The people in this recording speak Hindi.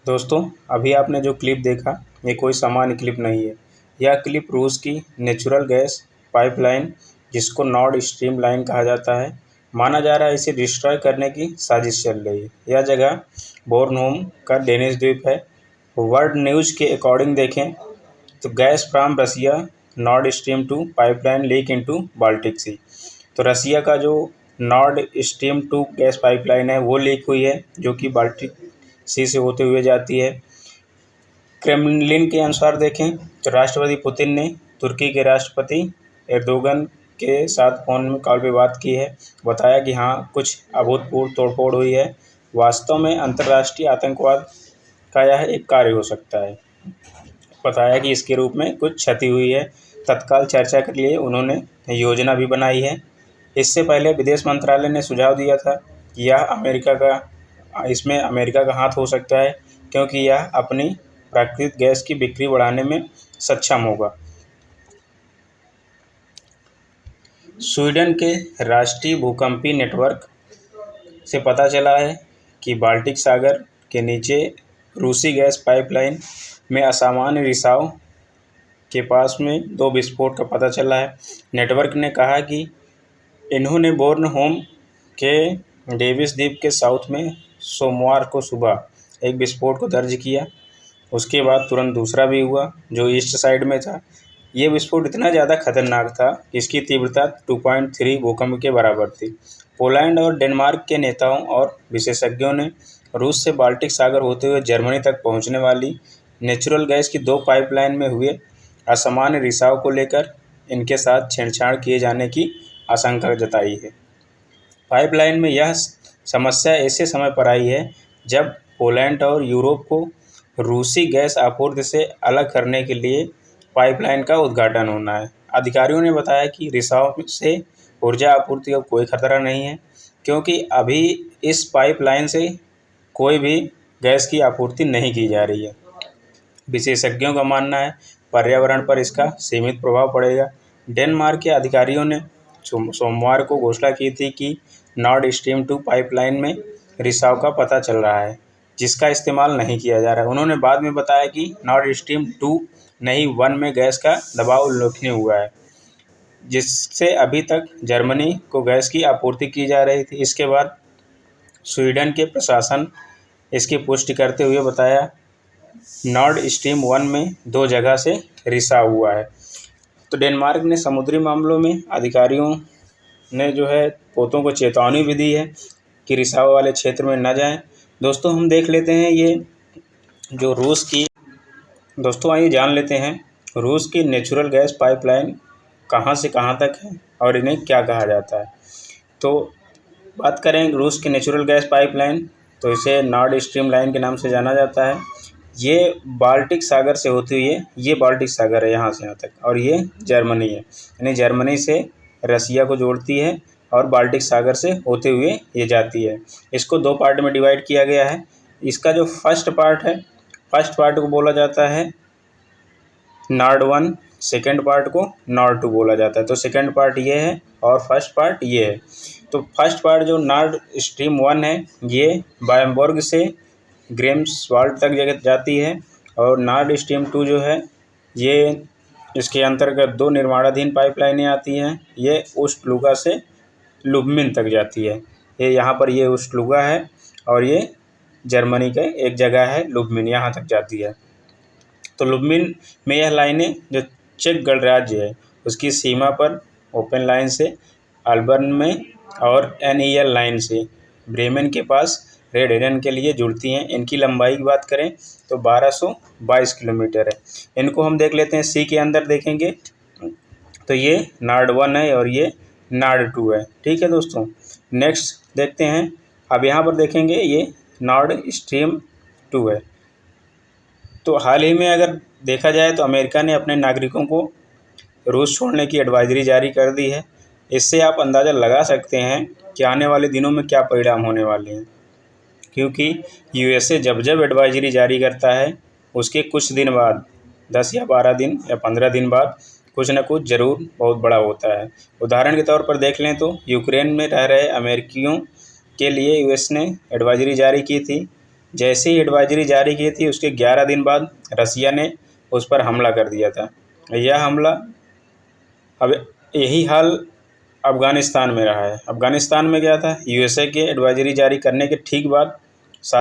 दोस्तों, अभी आपने जो क्लिप देखा, ये कोई सामान्य क्लिप नहीं है। यह क्लिप रूस की नेचुरल गैस पाइपलाइन, जिसको नॉर्ड स्ट्रीम लाइन कहा जाता है, माना जा रहा है इसे डिस्ट्रॉय करने की साजिश चल रही है। यह जगह बोर्नहोम का डेनिश द्वीप है। वर्ल्ड न्यूज़ के अकॉर्डिंग देखें तो gas from Russia Nord Stream 2 pipeline leak into Baltic sea. तो रसिया का जो नॉर्ड स्ट्रीम 2 गैस पाइपलाइन है वो लीक हुई है, जो कि बाल्टिक सी से होते हुए जाती है। क्रेमलिन के अनुसार देखें तो राष्ट्रपति पुतिन ने तुर्की के राष्ट्रपति एर्दोगन के साथ फ़ोन कॉल पे बात की है। बताया कि हाँ, कुछ अभूतपूर्व तोड़फोड़ हुई है। वास्तव में अंतर्राष्ट्रीय आतंकवाद का यह एक कार्य हो सकता है। बताया कि इसके रूप में कुछ क्षति हुई है। तत्काल चर्चा के लिए उन्होंने योजना भी बनाई है। इससे पहले विदेश मंत्रालय ने सुझाव दिया था कि इसमें अमेरिका का हाथ हो सकता है, क्योंकि यह अपनी प्राकृतिक गैस की बिक्री बढ़ाने में सक्षम होगा। स्वीडन के राष्ट्रीय भूकंपीय नेटवर्क से पता चला है कि बाल्टिक सागर के नीचे रूसी गैस पाइपलाइन में असामान्य रिसाव के पास में 2 विस्फोट का पता चला है। नेटवर्क ने कहा कि इन्होंने बोर्नहोम के डेविस द्वीप के साउथ में सोमवार को सुबह एक विस्फोट को दर्ज किया। उसके बाद तुरंत दूसरा भी हुआ, जो ईस्ट साइड में था। ये विस्फोट इतना ज़्यादा खतरनाक था कि इसकी तीव्रता 2.3 भूकंप के बराबर थी। पोलैंड और डेनमार्क के नेताओं और विशेषज्ञों ने रूस से बाल्टिक सागर होते हुए जर्मनी तक पहुंचने वाली नेचुरल गैस की 2 पाइपलाइन में हुए असामान्य रिसाव को लेकर इनके साथ छेड़छाड़ किए जाने की आशंका जताई है। पाइपलाइन में यह समस्या ऐसे समय पर आई है जब पोलैंड और यूरोप को रूसी गैस आपूर्ति से अलग करने के लिए पाइपलाइन का उद्घाटन होना है। अधिकारियों ने बताया कि रिसाव से ऊर्जा आपूर्ति का कोई खतरा नहीं है, क्योंकि अभी इस पाइपलाइन से कोई भी गैस की आपूर्ति नहीं की जा रही है। विशेषज्ञों का मानना है पर्यावरण पर इसका सीमित प्रभाव पड़ेगा। डेनमार्क के अधिकारियों ने सोमवार को घोषणा की थी कि नॉर्ड स्ट्रीम 2 पाइपलाइन में रिसाव का पता चल रहा है, जिसका इस्तेमाल नहीं किया जा रहा है। उन्होंने बाद में बताया कि नॉर्ड स्ट्रीम 2 नहीं 1 में गैस का दबाव उल्लेखनीय हुआ है, जिससे अभी तक जर्मनी को गैस की आपूर्ति की जा रही थी। इसके बाद स्वीडन के प्रशासन इसकी पुष्टि करते हुए बताया नॉर्ड स्ट्रीम 1 में 2 जगह से रिसाव हुआ है। तो डेनमार्क ने समुद्री मामलों में अधिकारियों ने जो है पोतों को चेतावनी भी दी है कि रिसाव वाले क्षेत्र में न जाएं। दोस्तों, हम देख लेते हैं ये जो रूस की दोस्तों आइए जान लेते हैं रूस की नेचुरल गैस पाइपलाइन कहां से कहां तक है और इन्हें क्या कहा जाता है। तो बात करें रूस की नेचुरल गैस पाइपलाइन, तो इसे नॉर्ड स्ट्रीम लाइन के नाम से जाना जाता है। ये बाल्टिक सागर से होती हुई है, ये बाल्टिक सागर है यहाँ से यहाँ तक, और ये जर्मनी है, यानी जर्मनी से रसिया को जोड़ती है और बाल्टिक सागर से होते हुए ये जाती है। इसको 2 पार्ट में डिवाइड किया गया है। इसका जो फर्स्ट पार्ट को बोला जाता है नॉर्ड 1, सेकेंड पार्ट को नॉर्ड 2 बोला जाता है। तो सेकेंड पार्ट ये है और फर्स्ट पार्ट ये है। तो फर्स्ट पार्ट जो नॉर्ड स्ट्रीम 1 है, ये बायमबर्ग से ग्रेम्सवाल्ड तक जाती है, और नॉर्ड स्ट्रीम 2 जो है ये इसके अंतर्गत 2 निर्माणाधीन पाइपलाइनें आती हैं। ये ऊस्ट-लुगा से लुब्मिन तक जाती है। ये यहाँ पर ये ऊस्ट-लुगा है और ये जर्मनी का एक जगह है लुब्मिन, यहाँ तक जाती है। तो लुब्मिन में यह लाइनें जो चेक गणराज्य है उसकी सीमा पर ओपन लाइन से अल्बर्न में और एनईएल लाइन से ब्रेमेन के पास रेड हेडन के लिए जुड़ती हैं। इनकी लंबाई की बात करें तो 1222 किलोमीटर है। इनको हम देख लेते हैं सी के अंदर देखेंगे तो ये नॉर्ड 1 है और ये नॉर्ड 2 है। ठीक है दोस्तों, नेक्स्ट देखते हैं। अब यहाँ पर देखेंगे ये नॉर्ड स्ट्रीम 2 है। तो हाल ही में अगर देखा जाए तो अमेरिका ने अपने नागरिकों को रूस छोड़ने की एडवाइजरी जारी कर दी है। इससे आप अंदाज़ा लगा सकते हैं कि आने वाले दिनों में क्या परिणाम होने वाले हैं, क्योंकि यूएसए जब जब एडवाइजरी जारी करता है उसके कुछ दिन बाद 10 या 12 दिन या 15 दिन बाद कुछ न कुछ ज़रूर बहुत बड़ा होता है। उदाहरण के तौर पर देख लें तो यूक्रेन में रह रहे अमेरिकियों के लिए यूएस ने एडवाइजरी जारी की थी जैसे ही एडवाइजरी जारी की थी उसके 11 दिन बाद रसिया ने उस पर हमला कर दिया था। यह हमला, अब यही हाल अफ़गानिस्तान में रहा है। अफ़गानिस्तान में क्या था, यूएसए के एडवाइजरी जारी करने के ठीक बाद